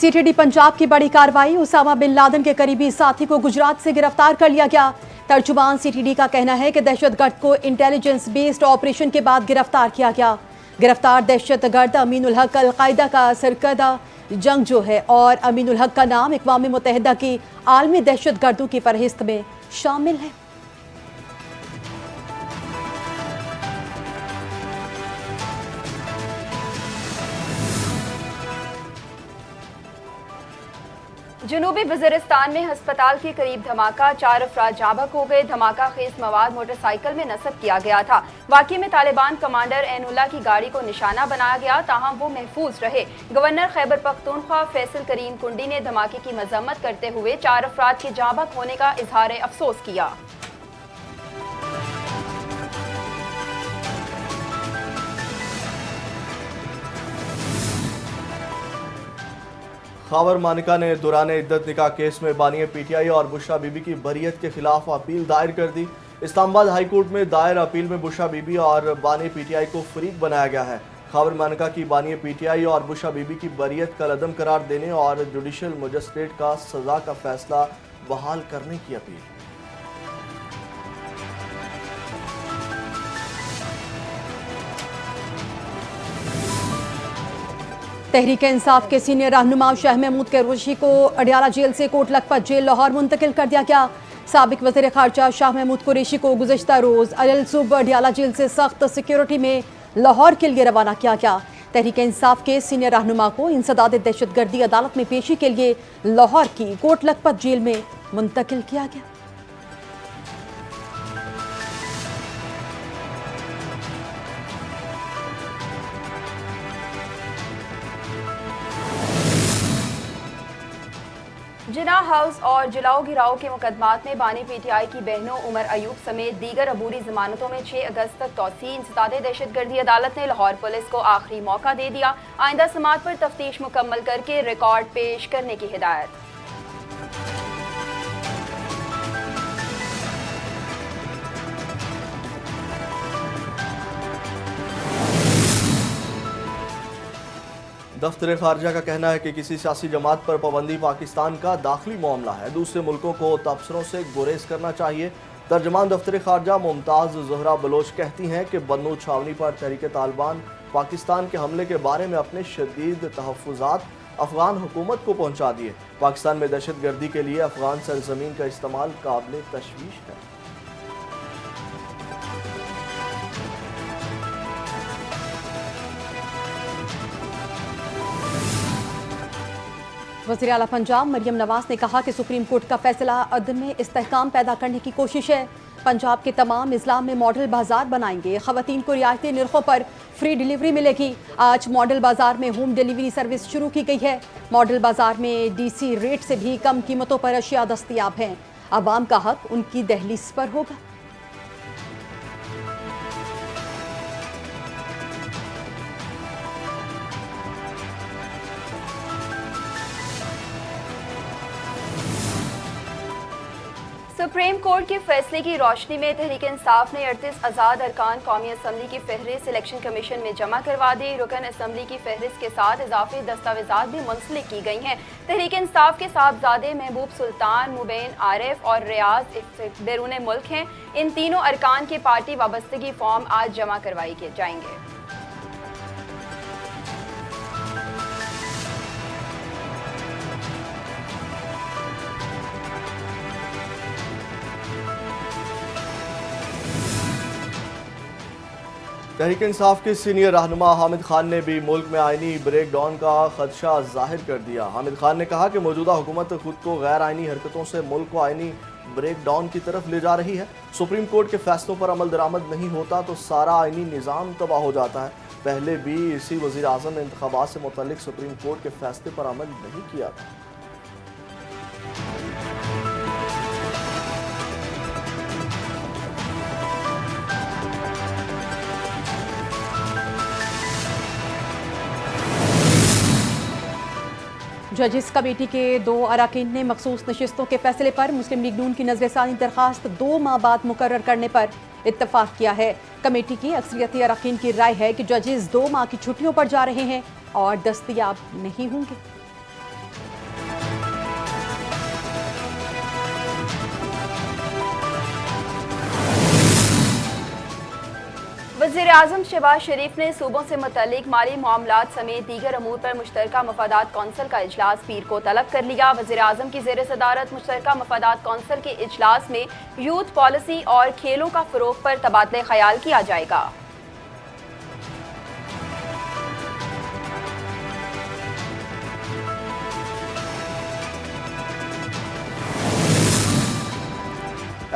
CTD Punjab की बड़ी कार्रवाई। उसामा बिन लादेन के करीबी साथी को गुजरात से गिरफ्तार कर लिया गया। तर्जुमान सीटीडी का कहना है कि दहशतगर्द को इंटेलिजेंस बेस्ड ऑपरेशन के बाद गिरफ्तार किया गया। गिरफ्तार दहशतगर्द अमीनुल हक अल-कायदा का सरकर्दा जंगजू है और अमीनुल हक का नाम अक़वाम मुत्तहिदा की आलमी दहशतगर्दों की फहरिस्त में शामिल है। जनूबी वज़ीरिस्तान में हस्पताल के करीब धमाका, 4 अफराद जाँ बहक हो गए। धमाका खेज मवाद मोटरसाइकिल में नस्ब किया गया था। वाक़े में तालिबान कमांडर ऐनुल्लाह की गाड़ी को निशाना बनाया गया, ताहम वो महफूज रहे। गवर्नर खैबर पख्तूनख्वा फैसल करीम कुंडी ने धमाके की मजम्मत करते हुए 4 अफराद के जाँ बहक होने का इजहार अफसोस किया। खावर मानिका ने दौरान इद्दत निकाह केस में बानी पीटीआई और बुशरा बीबी की बरियत के खिलाफ अपील दायर कर दी। इस्लामाबाद हाई कोर्ट में दायर अपील में बुशरा बीबी और बानी पीटीआई को फरीक बनाया गया है। खावर मानिका की बानी पीटीआई और बुशरा बीबी की बरियत का लदम करार देने और जुडिशल मजिस्ट्रेट का सजा का फैसला बहाल करने की अपील। तहरीक इंसाफ के सीनियर रहनुमा शाह महमूद कैरोशी को अडियाला जेल से कोट लखपत जेल लाहौर मुंतकिल कर दिया गया। साबिक वज़ीर ख़ारजा शाह महमूद कुरैशी को गुज़श्ता रोज़ अलसुब अडियाला जेल से सख्त सिक्योरिटी में लाहौर के लिए रवाना किया गया। तहरीक इंसाफ के सीनियर रहनुमा को इंसदाद दहशतगर्दी अदालत में पेशी के लिए लाहौर की कोट लखपत जेल में मुंतकिल किया गया। जिना हाउस और जलाओ गिराओ के मुकदमात में बानी पीटीआई की बहनों उमर अयूब समेत दीगर अबूरी जमानतों में 6 अगस्त तक तौसी। इंसदाद दहशतगर्दी अदालत ने लाहौर पुलिस को आखिरी मौका दे दिया। आइंदा समात पर तफ्तीश मुकम्मल करके रिकॉर्ड पेश करने की हिदायत। दफ्तर खारजा का कहना है कि किसी सियासी जमात पर पाबंदी पाकिस्तान का दाखिली मामला है, दूसरे मुल्कों को तबसरों से गुरेज करना चाहिए। तर्जमान दफ्तर खारजा मुमताज़ ज़हरा बलोच कहती हैं कि बन्नू छावनी पर तहरीक तालिबान पाकिस्तान के हमले के बारे में अपने शदीद तहफ़्फ़ुज़ात अफ़गान हुकूमत को पहुँचा दिए। पाकिस्तान में दहशतगर्दी के लिए अफ़गान सरज़मीन का इस्तेमाल काबिल तशवीश है। वज़ीर आला पंजाब मरियम नवाज ने कहा कि सुप्रीम कोर्ट का फैसला अदम इस्तेहकाम पैदा करने की कोशिश है। पंजाब के तमाम इस्लाम में मॉडल बाजार बनाएंगे। ख़वातीन को रियायती निर्खों पर फ्री डिलीवरी मिलेगी। आज मॉडल बाजार में होम डिलीवरी सर्विस शुरू की गई है। मॉडल बाजार में डीसी रेट से भी कम कीमतों पर अशिया दस्तयाब हैं। आवाम का हक उनकी दहलीज पर होगा। सुप्रीम कोर्ट के फैसले की रोशनी में तहरीक इंसाफ ने 38 आज़ाद अरकान कौमी असम्बली की फहरिस्त इलेक्शन कमीशन में जमा करवा दी। रुकन असम्बली की फहरिस्त के साथ इजाफी दस्तावेजात भी मुंसलिक की गई हैं। तहरीक इंसाफ के साहबजादे महबूब सुल्तान, मुबैन आरिफ और रियाज बैरून मुल्क हैं। इन तीनों अरकान के पार्टी वाबस्तगी फॉर्म आज जमा करवाए जाएंगे। तहरीक इंसाफ के सीनियर रहनुमा हामिद खान ने भी मुल्क में आइनी ब्रेक डाउन का खदशा जाहिर कर दिया। हामिद खान ने कहा कि मौजूदा हुकूमत खुद को गैर आइनी हरकतों से मुल्क को आइनी ब्रेक डाउन की तरफ ले जा रही है। सुप्रीम कोर्ट के फैसलों पर अमल दरामद नहीं होता तो सारा आइनी निज़ाम तबाह हो जाता है। पहले भी इसी वज़ीर आज़म ने इंतखाबात से मुतल्लिक सुप्रीम कोर्ट के फैसले पर अमल नहीं किया था। जजिस कमेटी के 2 अरकान ने मखसूस नशिस्तों के फैसले पर मुस्लिम लीग नून की नजरसानी दरखास्त 2 माह बाद मुकर्रर करने पर इत्तफाक किया है। कमेटी की अक्सरियती अरकान की राय है कि जजेस 2 माह की छुट्टियों पर जा रहे हैं और दस्तयाब नहीं होंगे। वज़ीर-ए-आज़म शहबाज शरीफ ने सूबों से मुतल्लिक माली मामलात समेत दीगर अमूर पर मुश्तरका मफादात कौंसिल का इजलास पीर को तलब कर लिया। वज़ीर-ए-आज़म की ज़ेर सदारत मुश्तरका मफादात कौंसिल के इजलास में यूथ पॉलिसी और खेलों का फ़रोग़ पर तबादले ख्याल किया जाएगा।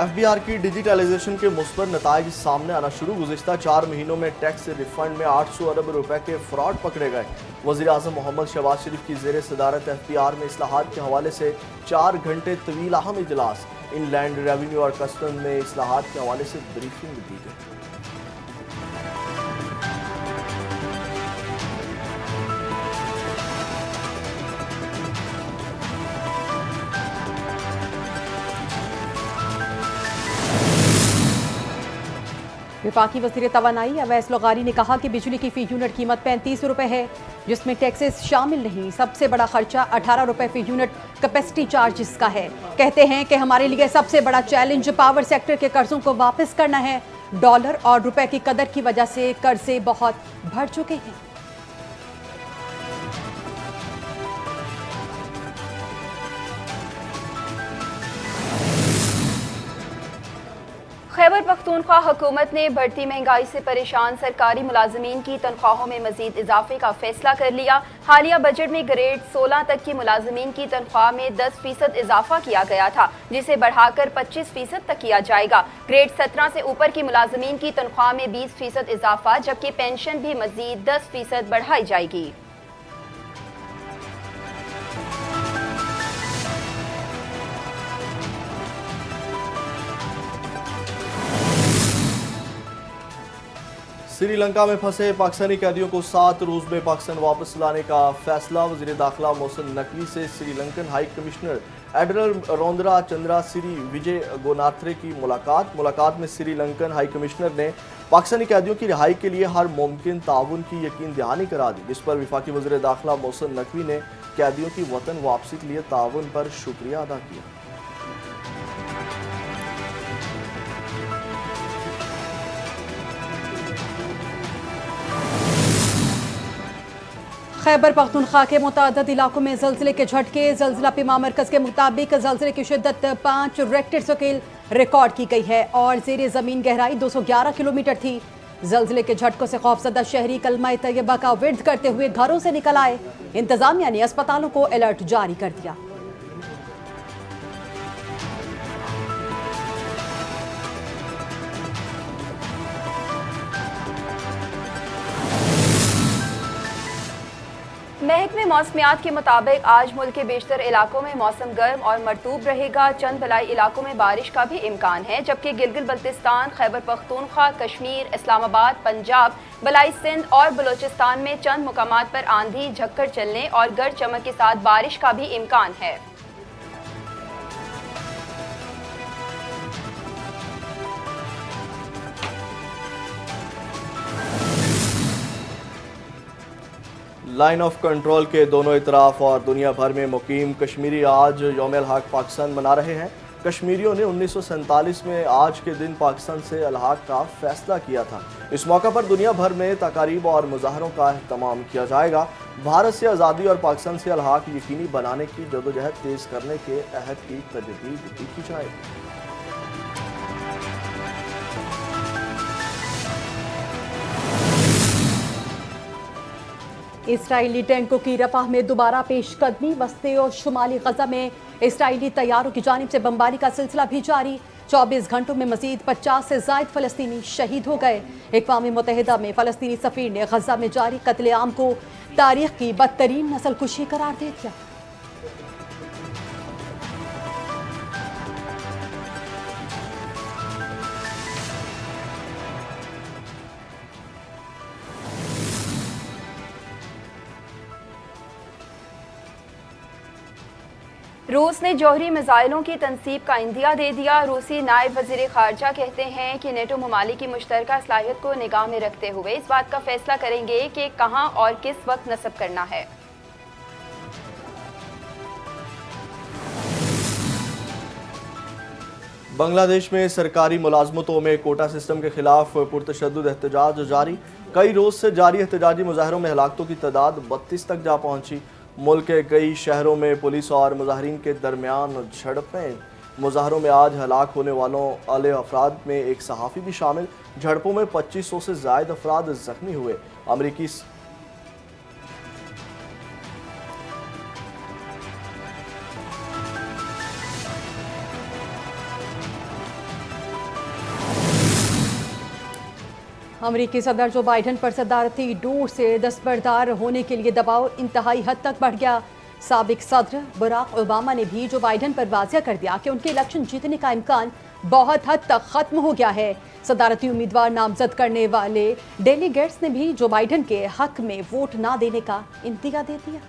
FBR की डिजिटलाइजेशन के मुस्बत नताइज सामने आना शुरू। गुज़िश्ता 4 महीनों में टैक्स रिफंड में 800 अरब रुपए के फ्रॉड पकड़े गए। वज़ीर-ए-आज़म मोहम्मद शहबाज शरीफ की ज़ेर सदारत FBR में इस्लाहात के हवाले से 4 घंटे तवील अहम इजलास। इनलैंड रेवेन्यू और कस्टम में इस्लाहात के हवाले से ब्रीफिंग दी गई। वफाकी वज़ीर तवानाई अवैस लगारी ने कहा कि बिजली की फ़ी यूनिट कीमत 35 रुपये है, जिसमें टैक्सेस शामिल नहीं। सबसे बड़ा खर्चा 18 रुपये फ़ी यूनिट कैपेसिटी चार्जेस का है। कहते हैं कि हमारे लिए सबसे बड़ा चैलेंज पावर सेक्टर के कर्जों को वापस करना है। डॉलर और रुपए की कदर की वजह से कर्जे बहुत बढ़ चुके हैं। खैबर पख्तूनख्वा हुकूमत ने बढ़ती महंगाई से परेशान सरकारी मुलाजमीन की तनख्वाहों में मजीद इजाफे का फैसला कर लिया। हालिया बजट में ग्रेड 16 तक की मुलाजमीन की तनख्वाह में 10% इजाफा किया गया था, जिसे बढ़ाकर 25% तक किया जाएगा। ग्रेड 17 से ऊपर की मुलाजमीन की तनख्वाह में 20% इजाफा, जबकि पेंशन भी मजीद 10% बढ़ाई जाएगी। श्रीलंका में फंसे पाकिस्तानी कैदियों को 7 रोज में पाकिस्तान वापस लाने का फैसला। वज़ीर दाखिला मोहसिन नकवी से श्रीलंकन हाई कमिश्नर एडमिरल रोंद्रा चंद्रा श्री विजय गोनाथ्रे की मुलाकात में श्रीलंकन हाई कमिश्नर ने पाकिस्तानी कैदियों की रिहाई के लिए हर मुमकिन ताउन की यकीन दहानी करा दी, जिस पर वफाकी वज़ीर दाखिला मोहसिन नकवी ने कैदियों की वतन वापसी के लिए ताउन पर शुक्रिया अदा किया। खैबर पख्तूनख्वा के मुतअद्दिद इलाकों में ज़लज़ले के झटके। ज़लज़ला पिमा मरकज़ के मुताबिक ज़लज़ले की शिद्दत 5 रेक्टर स्केल रिकॉर्ड की गई है और ज़ेरे ज़मीन गहराई 211 किलोमीटर थी। ज़लज़ले के झटकों से खौफज़दा शहरी कलमा तैयबा का विर्द करते हुए घरों से निकल आए। इंतज़ामिया ने अस्पतालों को अलर्ट जारी कर दिया। महकमे मौसमियात के मुताबिक आज मुल्क के बेशतर इलाकों में मौसम गर्म और मरतूब रहेगा। चंद बलाई इलाकों में बारिश का भी इम्कान है, जबकि गिलगित बल्तिस्तान, खैबर पख्तूनख्वा, कश्मीर, इस्लामाबाद, पंजाब, बलाई सिंध और बलोचिस्तान में चंद मुकामात पर आंधी झक्कड़ चलने और गरज चमक के साथ बारिश का भी इम्कान है। लाइन ऑफ कंट्रोल के दोनों इतराफ और दुनिया भर में मुकीम कश्मीरी आज यौम-ए हक पाकिस्तान मना रहे हैं। कश्मीरियों ने 1947 में आज के दिन पाकिस्तान से अलहाक का फैसला किया था। इस मौका पर दुनिया भर में तकारीब और मुजाहरों का अहतमाम किया जाएगा। भारत से आज़ादी और पाकिस्तान से अलहाक यकीनी बनाने की जदोजहद तेज़ करने के अहद की तजदीद भी की जाएगी। इसराइली टैंकों की रफाह में दोबारा पेशकदमी। वस्ती और शुमाली गजा में इसराइली तैयारों की जानिब से बमबारी का सिलसिला भी जारी। 24 घंटों में मजीद 50 से ज़ायद फ़लस्तीनी शहीद हो गए। अक़वाम मुत्तहिदा में फ़लस्तीनी सफ़ीर ने गजा में जारी कत्लेआम को तारीख की बदतरीन नस्लकुशी करार दे दिया। रूस ने जौहरी मिसाइलों की तनसीब का इंदिया दे दिया। रूसी नायब वज़ीर ख़ारजा कहते हैं कि नेटो ममालिक की मुश्तरका सलाहियत को निगाह में रखते हुए इस बात का फैसला करेंगे कि कहाँ और किस वक्त नस्ब करना है। बांग्लादेश में सरकारी मुलाजमतों में कोटा सिस्टम के खिलाफ पुरतशद्दुद एहतजाज जारी। कई रोज से जारी एहतजाजी मुजाहरों में हलाकतों की तादाद 32 तक जा पहुंची। मुल्क के कई शहरों में पुलिस और मुजाहरीन के दरमियान झड़पें। मुजाहरों में आज हलाक होने वालों वाले अफराद में एक सहाफ़ी भी शामिल। झड़पों में 2500 से ज़ायद अफराद जख्मी हुए। अमरीकी अमरीकी सदर जो बाइडन पर सदारती डोर से दस्तबरदार होने के लिए दबाव इंतहाई हद तक बढ़ गया। साबिक सदर बराक ओबामा ने भी जो बाइडन पर वाज़िया कर दिया कि उनके इलेक्शन जीतने का इम्कान बहुत हद तक खत्म हो गया है। सदारती उम्मीदवार नामजद करने वाले डेलीगेट्स ने भी जो बाइडन के हक में वोट ना देने का इंदिया दे दिया।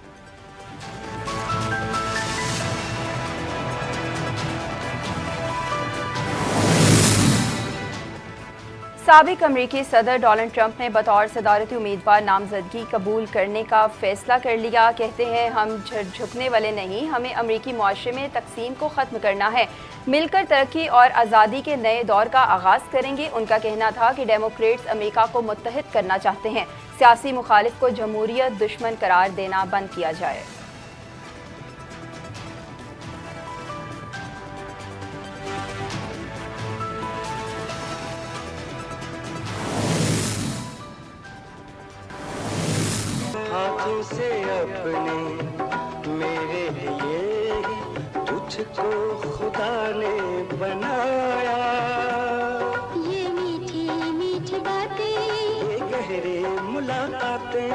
साबिक अमरीकी सदर डोनाल्ड ट्रंप ने बतौर सदारती उम्मीदवार नामजदगी कबूल करने का फैसला कर लिया। कहते हैं हम झुकने वाले नहीं, हमें अमरीकी मुआशरे में तकसीम को ख़त्म करना है, मिलकर तरक्की और आज़ादी के नए दौर का आगाज़ करेंगे। उनका कहना था कि डेमोक्रेट्स अमेरिका को मुत्तहिद करना चाहते हैं, सियासी मुखालिफ को जमहूरियत दुश्मन करार देना बंद किया जाए। हाथों से अपने मेरे लिए तुझको खुदा ने बनाया। ये मीठी मीठी बातें, ये गहरे मुलाकातें,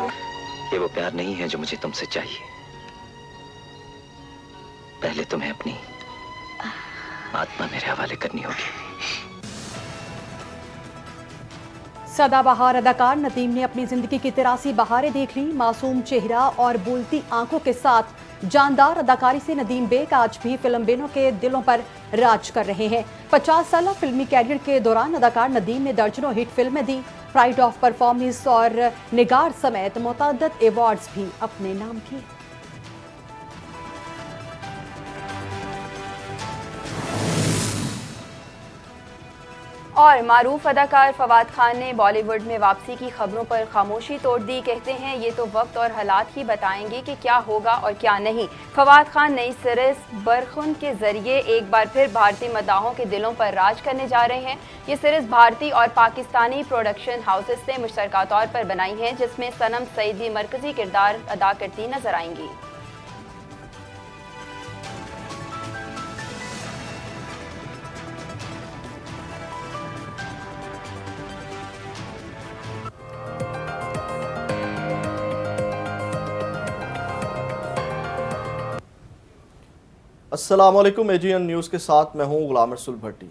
ये वो प्यार नहीं है जो मुझे तुमसे चाहिए। पहले तुम्हें अपनी आत्मा मेरे हवाले करनी होगी। सदाबहार अदाकार नदीम ने अपनी जिंदगी की 83 बहारें देख ली। मासूम चेहरा और बोलती आंखों के साथ जानदार अदाकारी से नदीम बेग आज भी फिल्म बेनों के दिलों पर राज कर रहे हैं। 50 साल फिल्मी कैरियर के दौरान अदाकार नदीम ने दर्जनों हिट फिल्में दी। प्राइड ऑफ परफॉर्मेंस और निगार समेत मुतअद्दिद अवार्ड्स भी अपने नाम किए। और मारूफ अदाकार फवाद खान ने बॉलीवुड में वापसी की खबरों पर खामोशी तोड़ दी। कहते हैं ये तो वक्त और हालात ही बताएंगे कि क्या होगा और क्या नहीं। फवाद खान नई सीरीज बरखुन के जरिए एक बार फिर भारतीय मद्दाहों के दिलों पर राज करने जा रहे हैं। ये सीरीज भारतीय और पाकिस्तानी प्रोडक्शन हाउसेस ने मुश्तरका तौर पर बनाई है, जिसमें सनम सईदी मरकजी किरदार अदा करती नजर आएंगी। अस्सलाम वालेकुम, एजीएन न्यूज़ के साथ मैं हूं गुलाम रसूल भट्टी।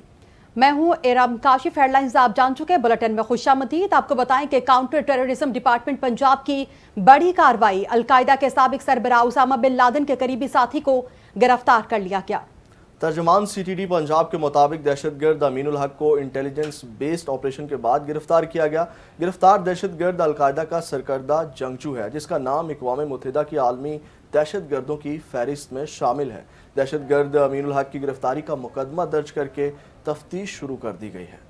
मैं हूं एराम काशिफ। हेडलाइंस आप जान चुके हैं, बुलेटिन में खुशामदीद। आपको बताएं कि काउंटर टेररिज्म डिपार्टमेंट पंजाब की बड़ी कार्रवाई। अलकायदा के साबिक सरबराह उसामा बिन लादेन के करीबी साथी को गिरफ्तार कर लिया गया। तर्जुमान सीटीडी पंजाब के मुताबिक दहशतगर्द अमीनुल हक को इंटेलिजेंस बेस्ड ऑपरेशन के बाद गिरफ्तार किया गया। गिरफ्तार दहशतगर्द अलकायदा का सरकर्दा जंगजू है, जिसका नाम अक़वाम मुत्तहिदा की आलमी दहशतगर्दों की फहरिस्त में शामिल है। दहशतगर्द अमीनुल हक की गिरफ्तारी का मुकदमा दर्ज करके तफ्तीश शुरू कर दी गई है।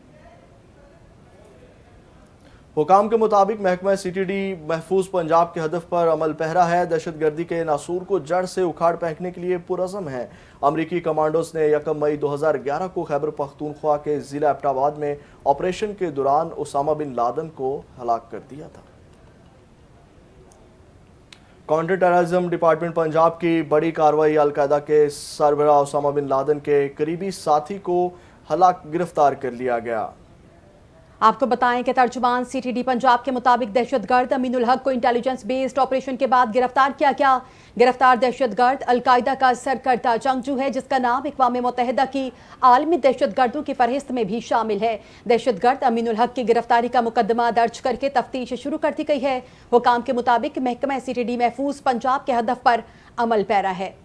हुकाम के मुताबिक महकमा सीटीडी महफूज पंजाब के हदफ पर अमल पहरा है। दहशतगर्दी के नासूर को जड़ से उखाड़ फेंकने के लिए पुरज़म है। अमरीकी कमांडोज ने 1 मई 2011 को खैबर पख्तूनख्वा के ज़िला एबटाबाद में ऑपरेशन के दौरान उसामा बिन लादेन को हलाक कर दिया था। काउंटर टेररिज्म डिपार्टमेंट पंजाब की बड़ी कार्रवाई। अलकायदा के सरबराह उसामा बिन लादेन के करीबी साथी को गिरफ्तार कर लिया गया। आपको बताएं कि तर्जुमान सीटीडी पंजाब के मुताबिक दहशतगर्द अमीनुल हक को इंटेलिजेंस बेस्ड ऑपरेशन के बाद गिरफ्तार किया गया। गिरफ्तार दहशतगर्द अलकायदा का सरकर्दा जंगजू है, जिसका नाम अक़वाम मुत्तहिदा की आलमी दहशतगर्दों की फहरिस्त में भी शामिल है। दहशतगर्द अमीनुल हक की गिरफ्तारी का मुकदमा दर्ज करके तफ्तीश शुरू कर दी गई है। हुकाम के मुताबिक महकमा सीटीडी महफूज पंजाब के हदफ पर अमल पैरा है।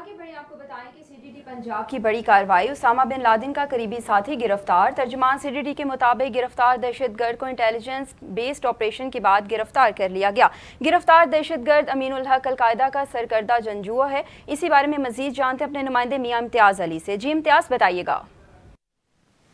आगे बढ़े आपको बताएं कि सीटीडी पंजाब की बड़ी कार्रवाई, उसामा बिन लादेन का करीबी साथी गिरफ्तार। तर्जुमान सीटीडी के मुताबिक गिरफ्तार दहशतगर्द को इंटेलिजेंस बेस्ड ऑपरेशन के बाद गिरफ्तार कर लिया गया। गिरफ्तार दहशतगर्द अमीनुल हक अलकायदा का सरकर्दा जंगजू है। इसी बारे में मजीद जानते अपने नुमाइंदे मियां इम्तियाज अली से। जी इम्तियाज, बताइएगा।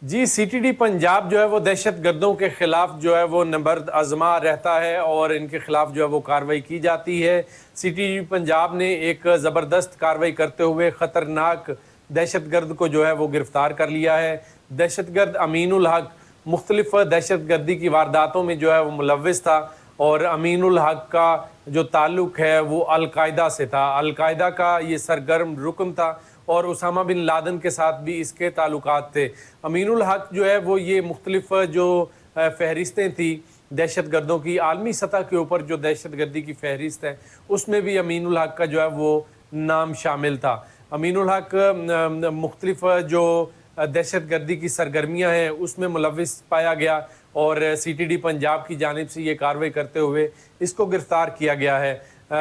जी, सीटीडी पंजाब जो है वो दहशत गर्दों के खिलाफ जो है वो नंबर आजमा रहता है और इनके खिलाफ जो है वो कार्रवाई की जाती है। सीटीडी पंजाब ने एक ज़बरदस्त कार्रवाई करते हुए ख़तरनाक दहशत गर्द को जो है वो गिरफ़्तार कर लिया है। दहशत गर्द अमीनुल हक मुख्तलिफ दहशत गर्दी की वारदातों में जो है वो मुलव्विस था और अमीनुल हक का जो ताल्लुक़ है वो अलकायदा से था। अलकायदा का ये सरगर्म रुकन था और उसामा बिन लादेन के साथ भी इसके ताल्लुकात थे। अमीनुल हक जो है वो ये मुख्तलिफ जो फहरिस्तें थी दहशत गर्दों की, आलमी सतह के ऊपर जो दहशत गर्दी की फहरिस्त है उसमें भी अमीनुल हक का जो है वो नाम शामिल था। अमीनुल हक मुख्तलिफ जो दहशत गर्दी की सरगर्मियाँ हैं उसमें मुलव्विस पाया गया और सीटीडी पंजाब की जानिब से ये कार्रवाई करते हुए इसको गिरफ़्तार किया गया है।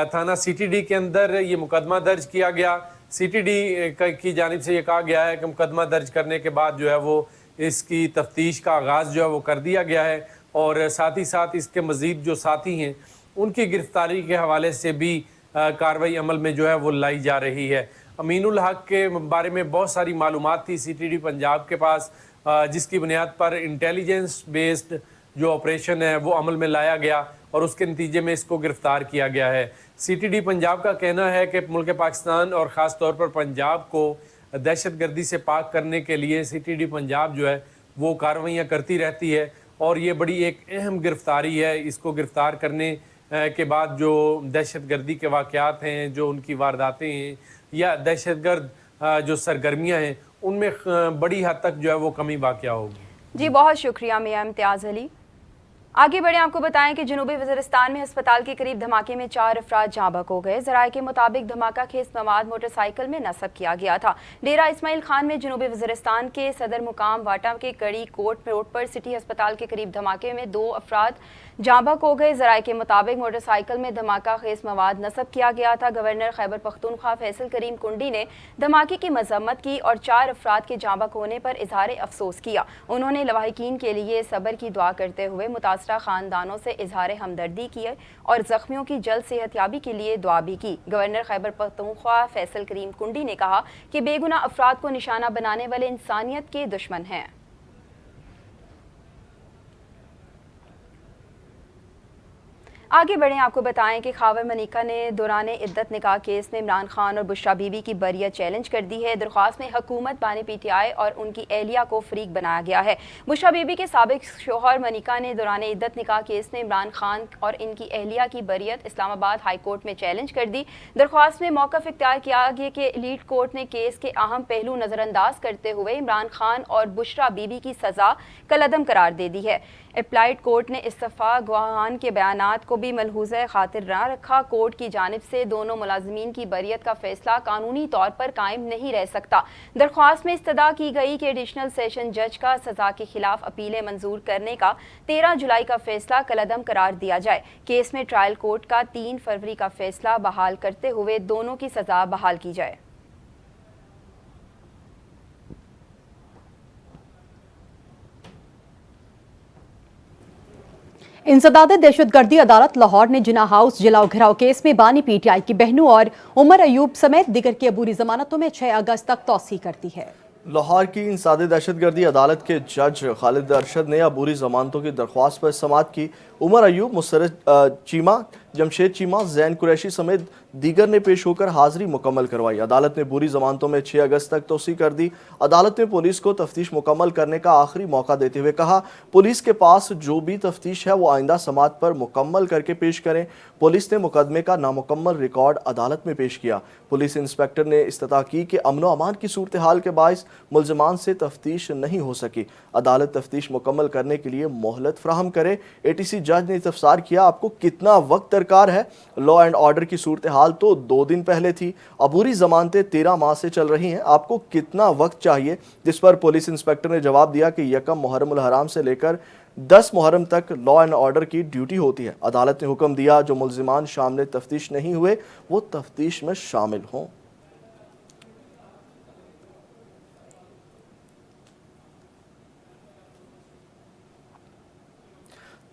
थाना सीटीडी के अंदर ये मुकदमा दर्ज किया गया। सीटीडी की जानिब से ये कहा गया है कि मुकदमा दर्ज करने के बाद जो है वो इसकी तफ्तीश का आगाज़ जो है वो कर दिया गया है और साथ ही साथ इसके मज़ीद जो साथी हैं उनकी गिरफ़्तारी के हवाले से भी कार्रवाई अमल में जो है वो लाई जा रही है। अमीनुल हक के बारे में बहुत सारी मालूमात थी सीटीडी पंजाब के पास, जिसकी बुनियाद पर इंटेलिजेंस बेस्ड जो ऑपरेशन है वो अमल में लाया गया और उसके नतीजे में इसको गिरफ़्तार किया गया है। सीटीडी पंजाब का कहना है कि मुल्क पाकिस्तान और ख़ास तौर पर पंजाब को दहशत गर्दी से पाक करने के लिए सीटीडी पंजाब जो है वो कार्रवाइयाँ करती रहती है और ये बड़ी एक अहम गिरफ़्तारी है। इसको गिरफ़्तार करने के बाद जो दहशत गर्दी के वाक़यात हैं, जो उनकी वारदातें हैं या दहशत गर्द जो सरगर्मियाँ हैं उनमें बड़ी हद तक जो है वो कमी वाक़या होगी। जी बहुत शुक्रिया मियां इम्तियाज अली। आगे बढ़े आपको बताएं कि जनूबी वज़ीरिस्तान में अस्पताल के करीब धमाके में 4 अफराद जाँ बहक हो गए। ज़राए के मुताबिक धमाका खेस मवाद मोटरसाइकिल में नस्ब किया गया था। डेरा इस्माइल खान में जनूबी वज़ीरिस्तान के सदर मुकाम वाटा के कड़ी कोट रोड पर सिटी अस्पताल के करीब धमाके में 2 अफराद जाँ बहक हो गए। ज़राए के मुताबिक मोटरसाइकिल में धमाका खेस मवाद नस्ब किया गया था। गवर्नर खैबर पख्तूनख्वा फैसल करीम कुंडी ने धमाके की मजम्मत की और 4 अफराद के जाँ बहक होने पर इजहार अफसोस किया। उन्होंने लवाहिकीन के लिए सब्र की दुआ करते हुए मुतासरा खानदानों से इजहार हमदर्दी की और जख्मियों की जल्द सेहतयाबी के लिए दुआ भी की। गवर्नर खैबर पख्तूनख्वा फैसल करीम कुंडी ने कहा कि बेगुनाह अफराद को निशाना बनाने वाले इंसानियत के दुश्मन हैं। आगे बढ़ें आपको बताएं कि खावर मनिका ने दौरान इद्दत निकाह केस में इमरान खान और बुशरा बीबी की बरियत चैलेंज कर दी है। दरख्वास्त में हुकूमत बानी पीटीआई और उनकी एहलिया को फरीक बनाया गया है। बुशरा बीबी के साबिक शोहर मनिका ने दौरान इद्दत निकाह केस में इमरान खान और इनकी एहलिया की बरियत इस्लामाबाद हाई कोर्ट में चैलेंज कर दी। दरख्वास्त में मौक़िफ़ इख्तियार किया गया कि लीड कोर्ट ने केस के अहम पहलू नज़रअंदाज करते हुए इमरान खान और बुशरा बीबी की सज़ा कलअदम करार दे दी है। अप्लाइड कोर्ट ने इस्तफ़ा गवाहान के बयानात को भी मलहूज़े खातिर न रखा। कोर्ट की जानिब से दोनों मुलाजमीन की बरियत का फैसला कानूनी तौर पर कायम नहीं रह सकता। दरख्वास्त में इस्तदा की गई कि एडिशनल सेशन जज का सज़ा के खिलाफ अपीलें मंजूर करने का 13 जुलाई का फैसला कलअदम करार दिया जाए। केस में ट्रायल कोर्ट का 3 फरवरी का फैसला बहाल करते हुए दोनों की सज़ा बहाल की जाए। इंसदाद दहशतगर्दी अदालत लाहौर ने जिना हाउस जलाओ घिराव केस में बानी पीटीआई की बहनों और उमर अयूब समेत दिगर की अबूरी जमानतों में 6 अगस्त तक तौसी कर दी है। लाहौर की इंसदाद दहशतगर्दी अदालत के जज खालिद अरशद ने अबूरी जमानतों की दरख्वास्त पर समाअत की। उमर अयूब, मुसर्रत चीमा, जमशेद चीमा, जैन कुरैशी समेत दीगर ने पेश होकर हाजिरी मुकम्मल करवाई। अदालत ने बुरी जमानतों में 6 अगस्त तक तोसी कर दी। अदालत ने पुलिस को तफ्तीश मुकम्मल करने का आखिरी मौका देते हुए कहा, पुलिस के पास जो भी तफ्तीश है वो आइंदा समाअत पर मुकम्मल करके पेश करें। पुलिस ने मुकदमे का नामुकम्मल रिकॉर्ड अदालत में पेश किया। पुलिस इंस्पेक्टर ने इस्तता की कि अमन अमान की सूरत हाल के बायस मुलजमान से तफ्तीश नहीं हो सकी। अदालत तफ्तीश मुकम्मल करने के लिए मोहलत फ्राहम करे। ATC जज ने इस्तफसार किया, आपको कितना वक्त दरकार है? लॉ एंड ऑर्डर की सूरत हाल तो 2 दिन पहले थी, अबूरी जमानतें 13 माह से चल रही हैं, आपको कितना वक्त चाहिए? जिस पर पुलिस इंस्पेक्टर ने जवाब दिया कि 1 मुहर्रम हराम से लेकर 10 मुहर्रम तक लॉ एंड ऑर्डर की ड्यूटी होती है। अदालत ने हुक्म दिया, जो मुलजिमान शामिल तफ्तीश नहीं हुए वो तफ्तीश में शामिल हों।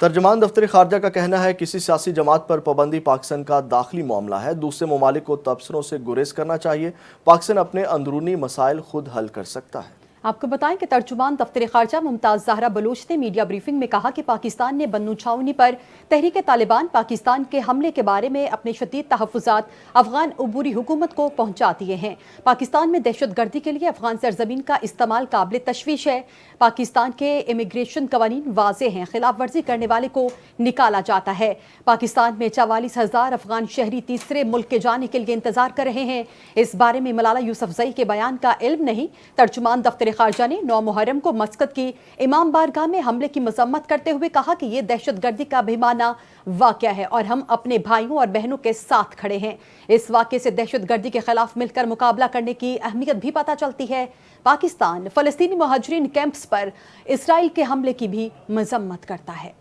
तर्जमान दफ्तर खारजा का कहना है किसी सियासी जमात पर पाबंदी पाकिस्तान का दाखिली मामला है। दूसरे ममालिक को तबसरों से गुरेज करना चाहिए। पाकिस्तान अपने अंदरूनी मसाइल खुद हल कर सकता है। आपको बताएं कि तर्जुमान दफ्तर खारजा मुमताज ज़हरा बलोच ने मीडिया ब्रीफिंग में कहा कि पाकिस्तान ने बन्नू छावनी पर तहरीक तालिबान पाकिस्तान के हमले के बारे में अपने शदीद तहफ़्फ़ुज़ात अफ़गान अबूरी हुकूमत को पहुँचा दिए हैं। पाकिस्तान में दहशत गर्दी के लिए अफ़गान सरजमीन का इस्तेमाल काबिल तशवीश है। पाकिस्तान के इमिग्रेशन कवानीन वाज़े हैं, खिलाफ वर्जी करने वाले को निकाला जाता है। पाकिस्तान में 44,000 अफ़गान शहरी तीसरे मुल्क के जाने के लिए इंतजार कर रहे हैं। इस बारे में मलाला यूसुफजई के बयान का इल्म नहीं। तर्जुमान दफ्तर खारजा ने 9 मुहर्रम को मस्कत की इमाम बारगाह में हमले की मजम्मत करते हुए कहा कि ये दहशतगर्दी का बेमाना वाक़या है और हम अपने भाइयों और बहनों के साथ खड़े हैं। इस वाक़े से दहशतगर्दी के खिलाफ मिलकर मुकाबला करने की अहमियत भी पता चलती है। पाकिस्तान फ़लस्तीनी मुहाजिरीन कैंप्स पर इसराइल के हमले की भी मजम्मत करता है।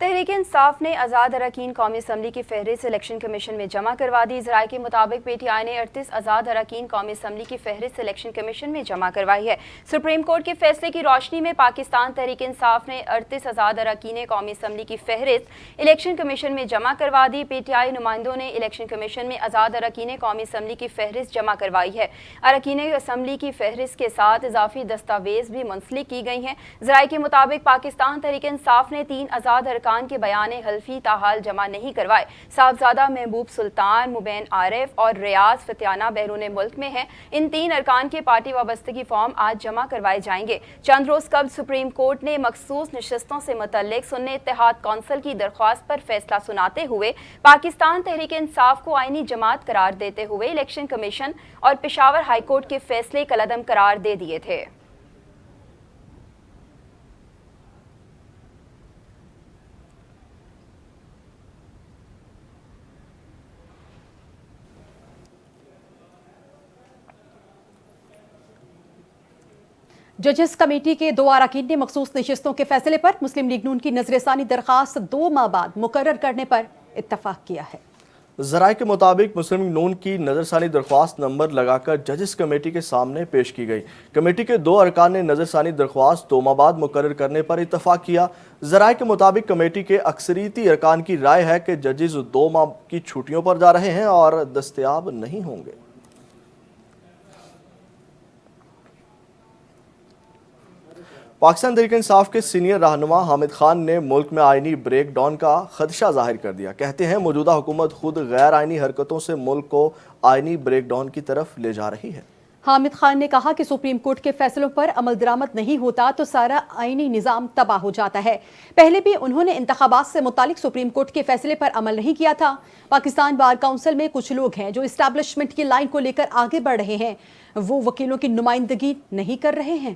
तहरीक इंसाफ ने आज़ाद अरकान कौमी असम्बली की फहरिस्त इलेक्शन कमीशन में जमा करवा दी। ज़राए के मुताबिक PTI ने 38 आज़ाद अरकान कौमी असम्बली की फहरिस्त इलेक्शन कमीशन में जमा करवाई है। सुप्रीम कोर्ट के फैसले की रोशनी में पाकिस्तान तहरीक इंसाफ ने 38 आज़ाद अरकान कौमी असम्बली की फहरिस्त इलेक्शन कमीशन में जमा करवा दी। PTI नुमाइंदों ने इलेक्शन कमीशन में आज़ाद अरकान कौमी असम्बली की फहरिस्त जमा करवाई है। अरकान असम्बली की फहरिस्त के साथ इजाफी दस्तावेज भी मुंसलिक की गई हैं। ज़राए के मुताबिक पाकिस्तान तहरीक इंसाफ ने 3 आज़ाद अरकान के बयान हल्फी ताहाल जमा नहीं करवाए। साहबजादा महबूब सुल्तान, मुबैन आरिफ और रियाज फतियाना बैरून मुल्क में हैं। इन 3 अरकान के पार्टी वाबस्तगी फॉर्म आज जमा करवाए जाएंगे। चंद रोज कबल सुप्रीम कोर्ट ने मखसूस नशस्तों से मुतल्लिक सुन्नी इत्तेहाद कौंसिल की दरख्वास्त पर फैसला सुनाते हुए पाकिस्तान तहरीक इंसाफ को आईनी जमात करार देते हुए इलेक्शन कमीशन और पेशावर हाईकोर्ट के फैसले कलअदम करार दे दिए थे। जजेस कमेटी के 2 अरकान ने मखसूस नशिस्तों के फैसले पर मुस्लिम लीग नून की नजरसानी दरखास्त 2 माह बाद मुकर्रर करने पर इत्तफाक किया है। ज़राए के मुताबिक मुस्लिम लीग नून की नज़रसानी दरख्वास्त नंबर लगाकर जजेस कमेटी के सामने पेश की गई। कमेटी के 2 अरकान ने नज़रसानी दरख्वास्त 2 माह बाद मुकर्रर करने पर इत्तफाक किया। ज़राए के मुताबिक कमेटी के अक्सरियती अरकान की राय है कि जजेस 2 माह की छुट्टियों पर जा रहे हैं और दस्तयाब नहीं होंगे। पाकिस्तान तहरीक इंसाफ के सीनियर रहनुमा हामिद खान ने मुल्क में आईनी ब्रेक डाउन का खदशा जाहिर कर दिया। कहते हैं मौजूदा हुकूमत खुद गैर आईनी हरकतों से मुल्क को आईनी ब्रेक डाउन की तरफ ले जा रही है। हामिद खान ने कहा कि सुप्रीम कोर्ट के फैसलों पर अमल दरामद नहीं होता तो सारा आईनी निज़ाम तबाह हो जाता है। पहले भी उन्होंने इंतखाबात से मुतालिक सुप्रीम कोर्ट के फैसले पर अमल नहीं किया था। पाकिस्तान बार काउंसिल में कुछ लोग हैं जो इस्टेब्लिशमेंट की लाइन को लेकर आगे बढ़ रहे हैं। वो वकीलों की नुमाइंदगी नहीं कर रहे हैं।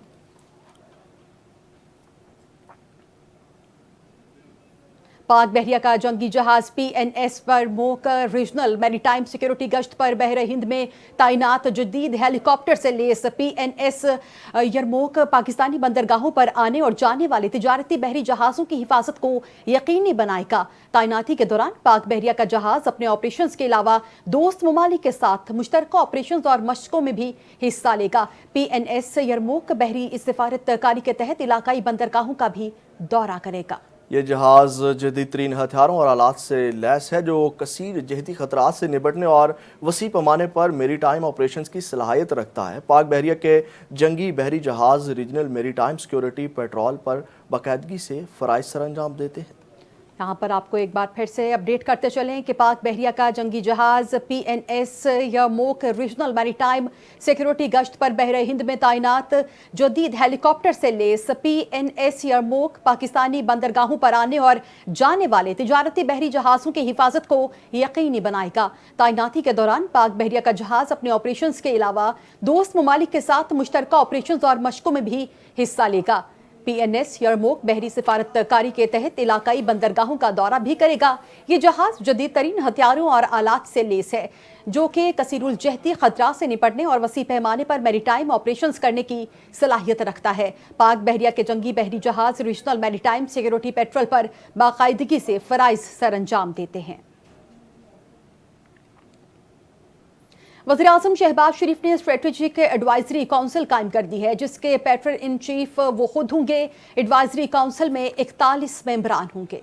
पाक बहरिया का जंगी जहाज PNS पर मोक रीजनल मैरीटाइम सिक्योरिटी गश्त पर बहर हिंद में तैनात जदीद हेलीकॉप्टर से लेस PNS यरमोक पाकिस्तानी बंदरगाहों पर आने और जाने वाले तिजारती बहरी जहाज़ों की हिफाजत को यकीनी बनाएगा। तैनाती के दौरान पाक बहरिया का जहाज अपने ऑपरेशंस के अलावा दोस्त ममालिक के साथ मुश्तरका ऑपरेशंस और मशकों में भी हिस्सा लेगा। PNS यरमोक बहरी सिफारतकारी के तहत इलाकाई बंदरगाहों का भी दौरा करेगा। ये जहाज़ जदीद तरीन हथियारों और आलात से लैस है जो कसीर जहती खतरात से निपटने और वसी पैमाने पर मेरी टाइम ऑपरेशंस की सलाहियत रखता है। पाक बहरिया के जंगी बहरी जहाज़ रीजनल मेरी टाइम सिक्योरिटी पेट्रोल पर बाकायदगी से फ़राइज़ सरअंजाम देते हैं। यहाँ पर आपको एक बार फिर से अपडेट करते चलें कि पाक बहरिया का जंगी जहाज PNS यरमोक रीजनल मैरीटाइम सिक्योरिटी गश्त पर बहर हिंद में तैनात जदीद हेलीकॉप्टर से लेस PNS यरमोक पाकिस्तानी बंदरगाहों पर आने और जाने वाले तिजारती बहरी जहाज़ों की हिफाजत को यकीनी बनाएगा। तैनाती के दौरान पाक बहरिया का जहाज अपने ऑपरेशंस के अलावा दोस्त ममालिक के साथ मुश्तरका ऑपरेशंस और मशकों में भी हिस्सा लेगा। PNS यरमोक बहरी सिफारतकारी के तहत इलाकाई बंदरगाहों का दौरा भी करेगा। ये जहाज जदीद तरीन हथियारों और आलात से लेस है जो कि कसीरुल जहती खतरा से निपटने और वसी पैमाने पर मैरीटाइम ऑपरेशंस करने की सलाहियत रखता है। पाक बहरिया के जंगी बहरी जहाज रीजनल मैरीटाइम सिक्योरिटी पेट्रोल पर बाकायदगी से फ़राइज़ सरअंजाम देते हैं। वज़ीर-ए-आज़म शहबाज शरीफ ने स्ट्रेटेजिक एडवाइजरी काउंसिल कायम कर दी है, जिसके पैट्रन इन चीफ वो खुद होंगे। एडवाइजरी काउंसिल में 41 मेंबरान होंगे।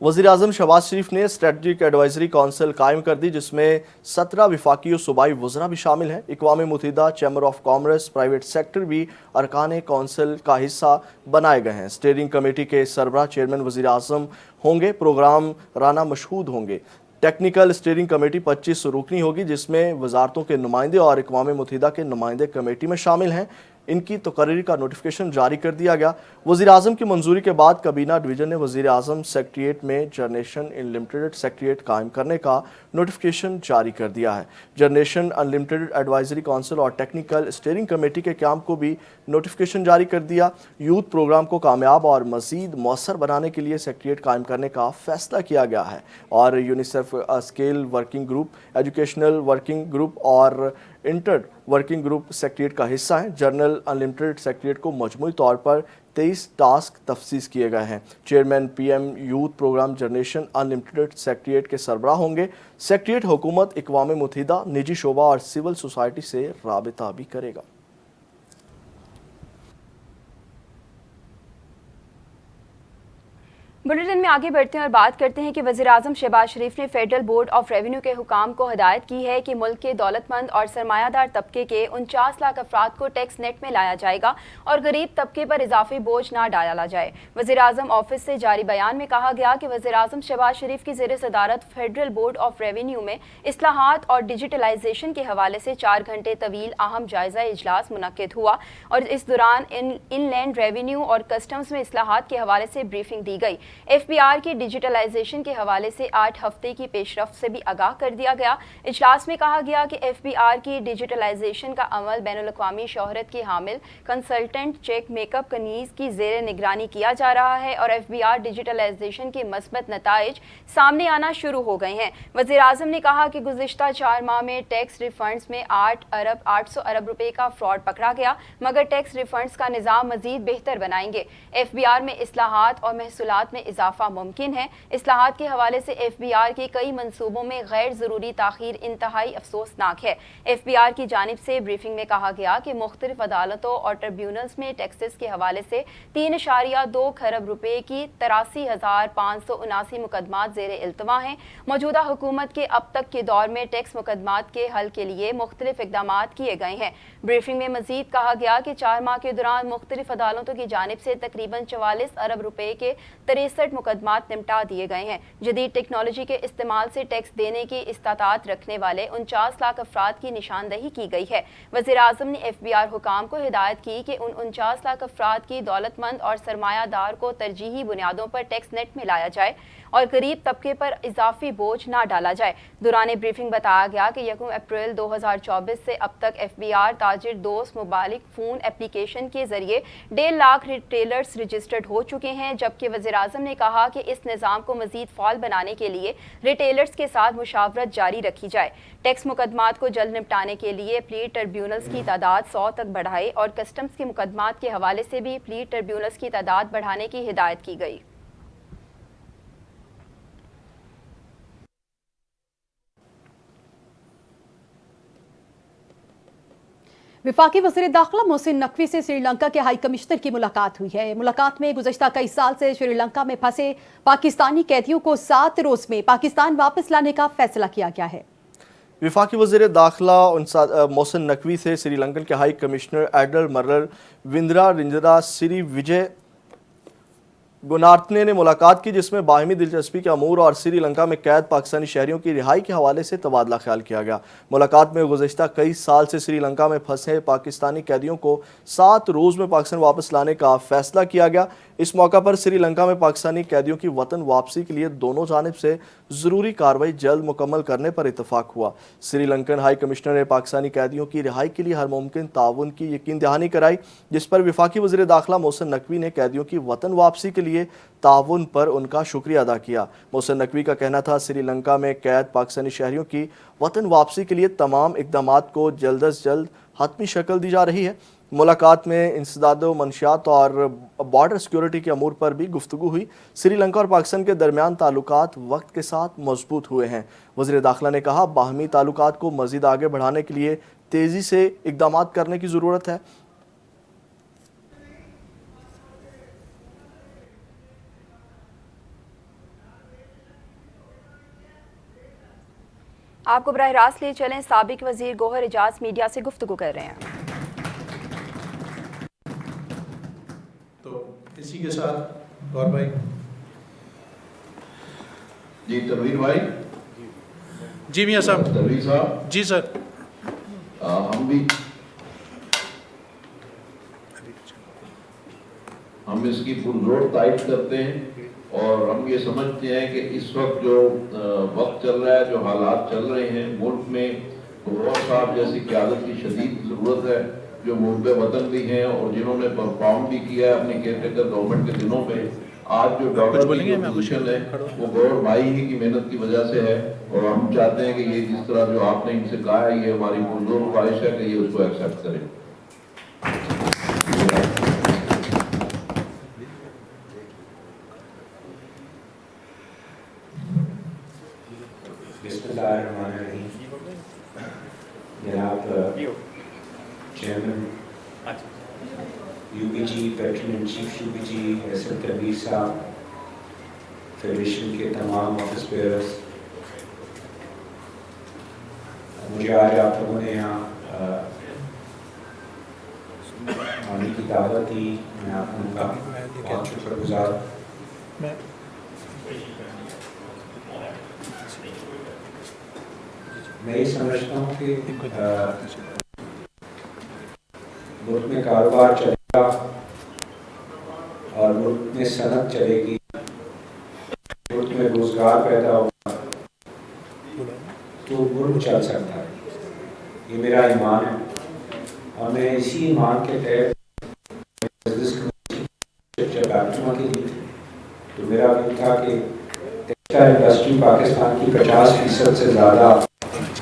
वज़ीर-ए-आज़म शहबाज शरीफ ने स्ट्रेटजिक एडवाइजरी काउंसिल कायम कर दी, जिसमें 17 विफाकी और सूबाई वज़रा भी शामिल हैं। अक़वाम मुत्तहिदा, chamber of commerce, private sector भी अरकान काउंसिल का हिस्सा बनाए गए हैं। स्टीयरिंग कमेटी के सरबराह चेयरमैन वज़ीर-ए-आज़म होंगे। प्रोग्राम राना मशहूद होंगे। टेक्निकल स्टीयरिंग कमेटी 25 रुकनी होगी, जिसमें वजारतों के नुमाइंदे और अक़वाम मुत्तहिदा के नुमाइंदे कमेटी में शामिल हैं। इनकी तकरीर का नोटिफिकेशन जारी कर दिया गया। वज़ीर-ए-आज़म की मंजूरी के बाद काबीना डिवीज़न ने वज़ीर-ए-आज़म सेक्रेटेरिएट में जनरेशन अनलिमिटेड सेक्रेटेरिएट कायम करने का नोटिफिकेशन जारी कर दिया है। जनरेशन अनलिमिटेड एडवाइजरी काउंसिल और टेक्निकल स्टीयरिंग कमेटी के क़याम को भी नोटिफिकेशन जारी कर दिया। यूथ प्रोग्राम को कामयाब और मज़ीद मौसर बनाने के लिए सेक्रेटेरिएट कायम करने का फैसला किया गया है और UNICEF scale working group, educational working group और इंटर वर्किंग ग्रुप सेक्रेटेरिएट का हिस्सा है। जनरल अनलिमिटेड सेक्रेटेरिएट को मजमूई तौर पर 23 टास्क तफसीस किए गए हैं। Chairman PM youth programme generation unlimited secretariat के सरबराह होंगे। सेक्रेटेरिएट हुकूमत, अक़वाम मुत्तहिदा, निजी शोबा और सिविल सोसाइटी से राबिता भी करेगा। बुलेटिन में आगे बढ़ते हैं और बात करते हैं कि वज़ीर-ए-आज़म शहबाज शरीफ ने फेडरल बोर्ड ऑफ रेवेन्यू के हुकाम को हिदायत की है कि मुल्क के दौलतमंद और सरमायादार तबके के 49 लाख अफराद को टैक्स नेट में लाया जाएगा और गरीब तबके पर इजाफी बोझ ना डाला जाए। वज़ीर-ए-आज़म ऑफिस से जारी बयान में कहा गया कि वज़ीर-ए-आज़म शहबाज शरीफ की ज़ेर सदारत फेडरल बोर्ड ऑफ रेवेन्यू में इस्लाहात और डिजिटलाइजेशन के हवाले से 4 घंटे तवील अहम जायजा इजलास मुनक्किद हुआ और इस दौरान इनलैंड रेवेन्यू और कस्टम्स में इस्लाहात के हवाले से ब्रीफिंग दी गई। FBR की डिजिटलाइजेशन के हवाले से 8 हफ्ते की पेशरफ्त से भी आगाह कर दिया गया। इजलास में कहा गया कि FBR की डिजिटलाइजेशन का अमल बैनुल-अक़वामी शोहरत की हामिल कंसल्टेंट चेक मेकअप कनीज़ की ज़ेर निगरानी किया जा रहा है और FBR डिजिटलाइजेशन के मस्बत नताइज सामने आना शुरू हो गए हैं। वज़ीर-ए-आज़म ने कहा कि गुज़िश्ता 4 माह में टैक्स रिफंड्स में 8 अरब 800 अरब रुपए का फ्रॉड पकड़ा गया, मगर टैक्स रिफंड्स का निज़ाम मज़ीद बेहतर बनाएंगे। FBR में इस्लाहात और महसूलात में इजाफा मुमकिन है। इस्लाहात के हवाले से FBR के कई मंसूबों में गैर ज़रूरी ताख़ीर इंतहाई अफसोसनाक है। FBR की जानिब से ब्रीफिंग में कहा गया कि मुख्तलिफ अदालतों और ट्रिब्यूनल्स में टैक्सेस के हवाले से 3.2 खरब रुपए की 83,579 मुकदमात ज़ेर इल्तवा हैं। मौजूदा हुकूमत के अब तक के दौर में टैक्स मुकदमात के हल के लिए मुख्तलिफ इक़दामात किए गए हैं। ब्रीफिंग में मजीद कहा गया कि 4 माह के दौरान मुख्तलिफ अदालतों की जानिब से तकरीबन 44 अरब रुपए के 63 मुकदमात निपटा दिए गए हैं। जदीद टेक्नोलॉजी के इस्तेमाल से टैक्स देने की इस्तात रखने वाले 49 लाख अफराद की निशानदही की गई है। वज़ीर-ए-आज़म ने FBR हुकाम को हिदायत की कि उन 49 लाख अफराद की दौलतमंद और सरमायादार को तरजीही बुनियादों पर टैक्स नेट में लाया जाए और गरीब तबके पर इजाफी बोझ ना डाला जाए। दौरान ब्रीफिंग बताया गया कि 1 अप्रैल 2024 से अब तक FBR ताजिर दोस्त मोबाइल फ़ोन एप्लीकेशन के जरिए 1.5 लाख रिटेलर्स रजिस्टर्ड हो चुके हैं, जबकि वज़ीर-ए-आज़म ने कहा कि इस निज़ाम को मज़ीद फ़ाल बनाने के लिए रिटेलर्स के साथ मुशावरत जारी रखी जाए। टैक्स मुकदमात को जल्द निपटाने के लिए प्ली ट्रिब्यूनल्स की तादाद 100 तक बढ़ाए और कस्टम्स के मुकदमात के हवाले से भी प्ली ट्रिब्यूनल्स की तादाद बढ़ाने की हिदायत की गई। विफाकी वज़ीर दाखिला मोहसिन नकवी से श्रीलंका के हाई कमिश्नर की मुलाकात हुई है। मुलाकात में गुज़श्ता कई साल से श्रीलंका में फंसे पाकिस्तानी कैदियों को 7 रोज़ में पाकिस्तान वापस लाने का फैसला किया गया है। विफाकी वज़ीर दाखिला मोहसिन नकवी से श्रीलंकन के हाई कमिश्नर एडल मर्रर विंद्रा रिंजरा श्री विजय गुनार्तने ने मुलाकात की, जिसमें बाहिमी दिलचस्पी के अमूर और श्रीलंका में कैद पाकिस्तानी शहरियों की रिहाई के हवाले से तबादला ख्याल किया गया। मुलाकात में गुज़श्ता कई साल से श्रीलंका में फंसे पाकिस्तानी कैदियों को 7 रोज़ में पाकिस्तान वापस लाने का फैसला किया गया। इस मौका पर श्रीलंका में पाकिस्तानी कैदियों की वतन वापसी के लिए दोनों जानिब से ज़रूरी कार्रवाई जल्द मुकम्मल करने पर इतफाक़ हुआ। श्रीलंकन हाई कमिश्नर ने पाकिस्तानी कैदियों की रिहाई के लिए हर मुमकिन ताउन की यकीन दहानी कराई, जिस पर विफाकी वज़ीर दाखिला मोहसिन नकवी ने कैदियों की वतन वापसी के लिए ताउन पर उनका शुक्रिया अदा किया। मोहसिन नकवी का कहना था, श्रीलंका में कैद पाकिस्तानी शहरियों की वतन वापसी के लिए तमाम इक़दामात को जल्द अज जल्द हतमी शक्ल दी जा रही है। मुलाकात में इंसदाद मंशियात और बॉर्डर सिक्योरिटी के अमूर पर भी गुफ्तगू हुई। श्रीलंका और पाकिस्तान के दरमियान ताल्लुकात वक्त के साथ मजबूत हुए हैं। वज़ीर दाखिला ने कहा, बाहमी ताल्लुकात को मज़ीद आगे बढ़ाने के लिए तेज़ी से इक़दाम करने की ज़रूरत है। आपको बराह रास्त ले चलें, साबिक वजीर गौहर एजाज मीडिया से गुफ्तगू कर रहे हैं। तो इसी के साथ गौर भाई जी, तनवीर भाई। जी मियां साहब। तनवीर साहब जी सर। हम इसकी पुरजोर तायद करते हैं और हम ये समझते हैं कि इस वक्त जो वक्त चल रहा है, जो हालात चल रहे हैं मुल्क में, गौहर साहब जैसी क़यादत की शदीद ज़रूरत है, जो मुल्क वतन भी हैं और जिन्होंने परफॉर्म भी किया है अपनी केयरटेकर गवर्नमेंट के दिनों में। आज जो डॉलर की जो पोजीशन है वो गौहर भाई ही की मेहनत की वजह से है और हम चाहते हैं कि ये जिस तरह जो आपने इनसे कहा है, ये हमारी पुरजोर ख्वाहिश है कि ये उसको एक्सेप्ट करें। Chairman UPG, patron in chief UPG, SM Tanveer sahab, federation के तमाम ऑफिस बेयरर्स, मुझे आज आप लोगों ने यहाँ आने की दावत दी, मैं आप लोगों का बहुत शुक्रगुजार। मैं ये समझता हूँ कि मुल्क में कारोबार चलेगा और मुल्क में सनत चलेगी, मुल्क में रोजगार पैदा होगा तो मुल्क चल सकता है। ये मेरा ईमान है और मैं इसी ईमान के तहत जब बैठना के लिए तो मेरा भी था कि टेक्सटाइल इंडस्ट्री पाकिस्तान की 50% से ज़्यादा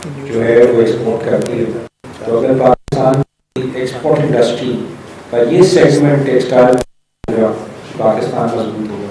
जो है वो एक्सपोर्ट करती है। तो अगर पाकिस्तान एक्सपोर्ट इंडस्ट्री का ये सेगमेंट टेक्सटाइल पाकिस्तान मजबूत होगा।